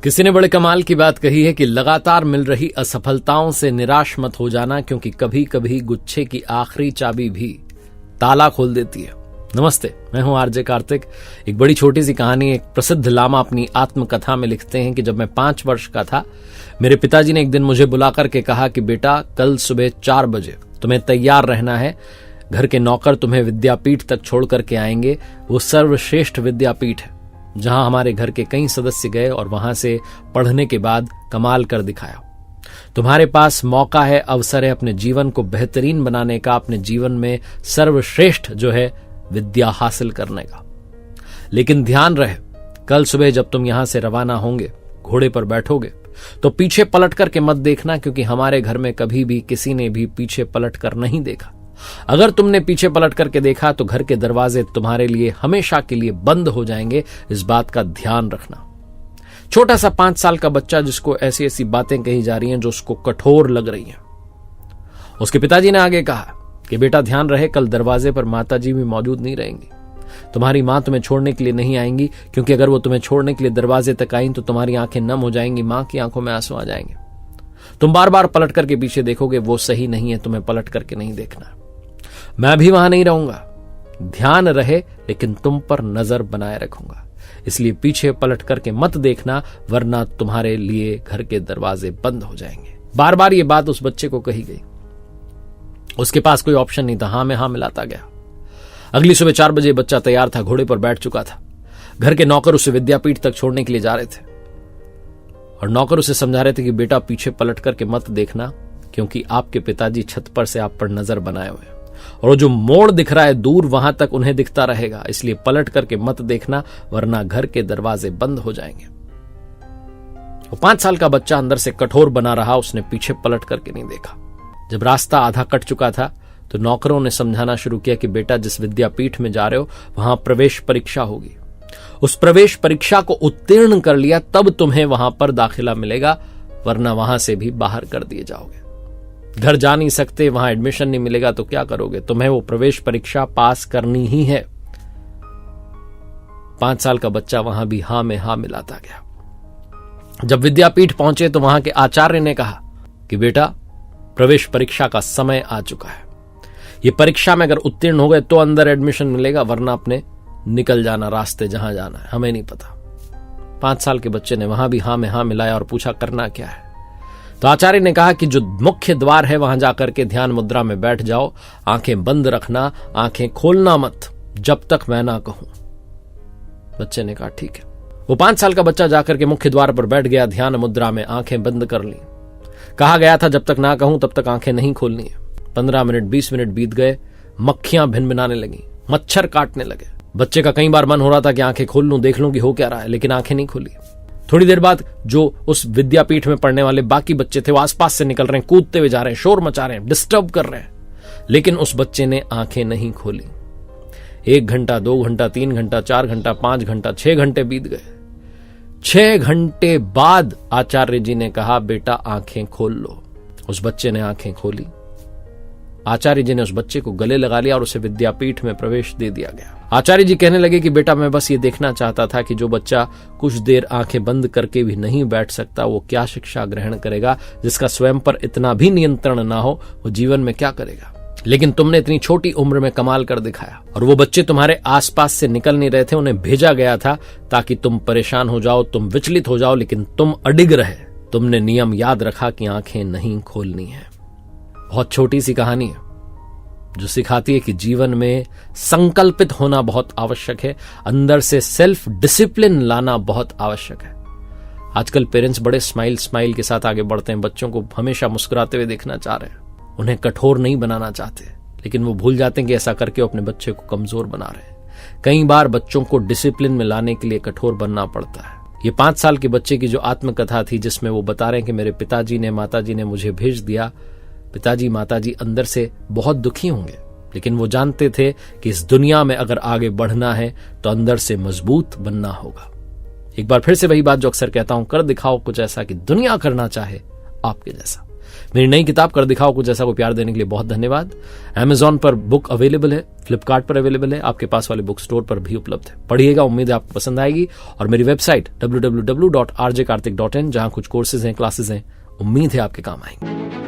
किसी ने बड़े कमाल की बात कही है कि लगातार मिल रही असफलताओं से निराश मत हो जाना, क्योंकि कभी कभी गुच्छे की आखिरी चाबी भी ताला खोल देती है। नमस्ते, मैं हूं आरजे कार्तिक। एक बड़ी छोटी सी कहानी। एक प्रसिद्ध लामा अपनी आत्मकथा में लिखते हैं कि जब मैं 5 वर्ष का था, मेरे पिताजी ने एक दिन मुझे बुलाकर के कहा कि बेटा, कल सुबह 4 बजे तुम्हें तैयार रहना है। घर के नौकर तुम्हें विद्यापीठ तक छोड़ करके आएंगे। वो सर्वश्रेष्ठ विद्यापीठ है जहां हमारे घर के कई सदस्य गए और वहां से पढ़ने के बाद कमाल कर दिखाया। तुम्हारे पास मौका है, अवसर है अपने जीवन को बेहतरीन बनाने का, अपने जीवन में सर्वश्रेष्ठ जो है विद्या हासिल करने का। लेकिन ध्यान रहे, कल सुबह जब तुम यहां से रवाना होंगे, घोड़े पर बैठोगे, तो पीछे पलट करके मत देखना, क्योंकि हमारे घर में कभी भी किसी ने भी पीछे पलट कर नहीं देखा। अगर तुमने पीछे पलट करके देखा तो घर के दरवाजे तुम्हारे लिए हमेशा के लिए बंद हो जाएंगे। इस बात का ध्यान रखना। छोटा सा 5 साल का बच्चा जिसको ऐसी ऐसी बातें कही जा रही हैं जो उसको कठोर लग रही हैं। उसके पिताजी ने आगे कहा कि बेटा ध्यान रहे, कल दरवाजे पर माताजी भी मौजूद नहीं रहेंगी। तुम्हारी मां तुम्हें छोड़ने के लिए नहीं आएंगी, क्योंकि अगर वो तुम्हें छोड़ने के लिए दरवाजे तक आई तो तुम्हारी आंखें नम हो जाएंगी, मां की आंखों में आंसू आ जाएंगे। तुम बार बार पलट करके पीछे देखोगे, वो सही नहीं है, तुम्हें पलट करके नहीं देखना। मैं भी वहां नहीं रहूंगा, ध्यान रहे, लेकिन तुम पर नजर बनाए रखूंगा। इसलिए पीछे पलट करके मत देखना, वरना तुम्हारे लिए घर के दरवाजे बंद हो जाएंगे। बार बार ये बात उस बच्चे को कही गई। उसके पास कोई ऑप्शन नहीं था, हां में हां मिलाता गया। अगली सुबह 4 बजे बच्चा तैयार था, घोड़े पर बैठ चुका था। घर के नौकर उसे विद्यापीठ तक छोड़ने के लिए जा रहे थे और नौकर उसे समझा रहे थे कि बेटा पीछे पलट करके मत देखना, क्योंकि आपके पिताजी छत पर से आप पर नजर बनाए हुए हैं और जो मोड़ दिख रहा है दूर, वहां तक उन्हें दिखता रहेगा। इसलिए पलट करके मत देखना, वरना घर के दरवाजे बंद हो जाएंगे। वो 5 साल का बच्चा अंदर से कठोर बना रहा, उसने पीछे पलट करके नहीं देखा। जब रास्ता आधा कट चुका था तो नौकरों ने समझाना शुरू किया कि बेटा, जिस विद्यापीठ में जा रहे हो वहां प्रवेश परीक्षा होगी। उस प्रवेश परीक्षा को उत्तीर्ण कर लिया तब तुम्हें वहां पर दाखिला मिलेगा, वरना वहां से भी बाहर कर दिए जाओगे। घर जा नहीं सकते, वहां एडमिशन नहीं मिलेगा तो क्या करोगे? तुम्हें वो प्रवेश परीक्षा पास करनी ही है। 5 साल का बच्चा वहां भी हां में हां मिलाता गया। जब विद्यापीठ पहुंचे तो वहां के आचार्य ने कहा कि बेटा, प्रवेश परीक्षा का समय आ चुका है। ये परीक्षा में अगर उत्तीर्ण हो गए तो अंदर एडमिशन मिलेगा, वरना अपने निकल जाना, रास्ते जहां जाना है हमें नहीं पता। 5 साल के बच्चे ने वहां भी हां में हां मिलाया और पूछा करना क्या है। तो आचार्य ने कहा कि जो मुख्य द्वार है वहां जाकर के ध्यान मुद्रा में बैठ जाओ, आंखें बंद रखना, आंखें खोलना मत जब तक मैं ना कहूं। बच्चे ने कहा ठीक है। वो 5 साल का बच्चा जाकर के मुख्य द्वार पर बैठ गया, ध्यान मुद्रा में आंखें बंद कर ली। कहा गया था जब तक ना कहूं तब तक आंखें नहीं खोलनी है। 15 मिनट 20 मिनट बीत गए, मक्खियां भिनभिनाने लगी, मच्छर काटने लगे। बच्चे का कई बार मन हो रहा था कि आंखें खोल लूं, देख लूं कि हो क्या रहा है, लेकिन आंखें नहीं खोली। थोड़ी देर बाद जो उस विद्यापीठ में पढ़ने वाले बाकी बच्चे थे वो आसपास से निकल रहे हैं, कूदते हुए जा रहे हैं, शोर मचा रहे हैं, डिस्टर्ब कर रहे हैं, लेकिन उस बच्चे ने आंखें नहीं खोली। 1 घंटा, 2 घंटा, 3 घंटा, 4 घंटा, 5 घंटा, 6 घंटे बीत गए। 6 घंटे बाद आचार्य जी ने कहा बेटा आंखें खोल लो। उस बच्चे ने आंखें खोली। आचार्य जी ने उस बच्चे को गले लगा लिया और उसे विद्यापीठ में प्रवेश दे दिया गया। आचार्य जी कहने लगे कि बेटा, मैं बस ये देखना चाहता था कि जो बच्चा कुछ देर आंखें बंद करके भी नहीं बैठ सकता वो क्या शिक्षा ग्रहण करेगा। जिसका स्वयं पर इतना भी नियंत्रण ना हो वो जीवन में क्या करेगा। लेकिन तुमने इतनी छोटी उम्र में कमाल कर दिखाया और वो बच्चे तुम्हारे आसपास से निकल नहीं रहे थे। उन्हें भेजा गया था ताकि तुम परेशान हो जाओ, तुम विचलित हो जाओ, लेकिन तुम अडिग रहे। तुमने नियम याद रखा कि आंखें नहीं खोलनी है। बहुत छोटी सी कहानी है जो सिखाती है कि जीवन में संकल्पित होना बहुत आवश्यक है, अंदर से सेल्फ डिसिप्लिन लाना बहुत आवश्यक है। आजकल पेरेंट्स बड़े स्माइल के साथ आगे बढ़ते हैं, बच्चों को हमेशा मुस्कुराते हुए देखना चाह रहे हैं, उन्हें कठोर नहीं बनाना चाहते, लेकिन वो भूल जाते हैं कि ऐसा करके वो अपने बच्चे को कमजोर बना रहे हैं। कई बार बच्चों को डिसिप्लिन में लाने के लिए कठोर बनना पड़ता है। ये 5 साल के बच्चे की जो आत्मकथा थी जिसमें वो बता रहे हैं कि मेरे पिताजी ने, माताजी ने मुझे भेज दिया। पिताजी माताजी अंदर से बहुत दुखी होंगे, लेकिन वो जानते थे कि इस दुनिया में अगर आगे बढ़ना है तो अंदर से मजबूत बनना होगा। एक बार फिर से वही बात जो अक्सर कहता हूं, कर दिखाओ कुछ ऐसा कि दुनिया करना चाहे आपके जैसा। मेरी नई किताब कर दिखाओ कुछ ऐसा को प्यार देने के लिए बहुत धन्यवाद। Amazon पर बुक अवेलेबल है, फ्लिपकार्ट पर अवेलेबल है, आपके पास वाले बुक स्टोर पर भी उपलब्ध है। पढ़िएगा, उम्मीद है आपको पसंद आएगी। और मेरी वेबसाइट www.rjkartik.in, जहां कुछ कोर्सेज हैं, क्लासेज हैं, उम्मीद है आपके काम आएंगे।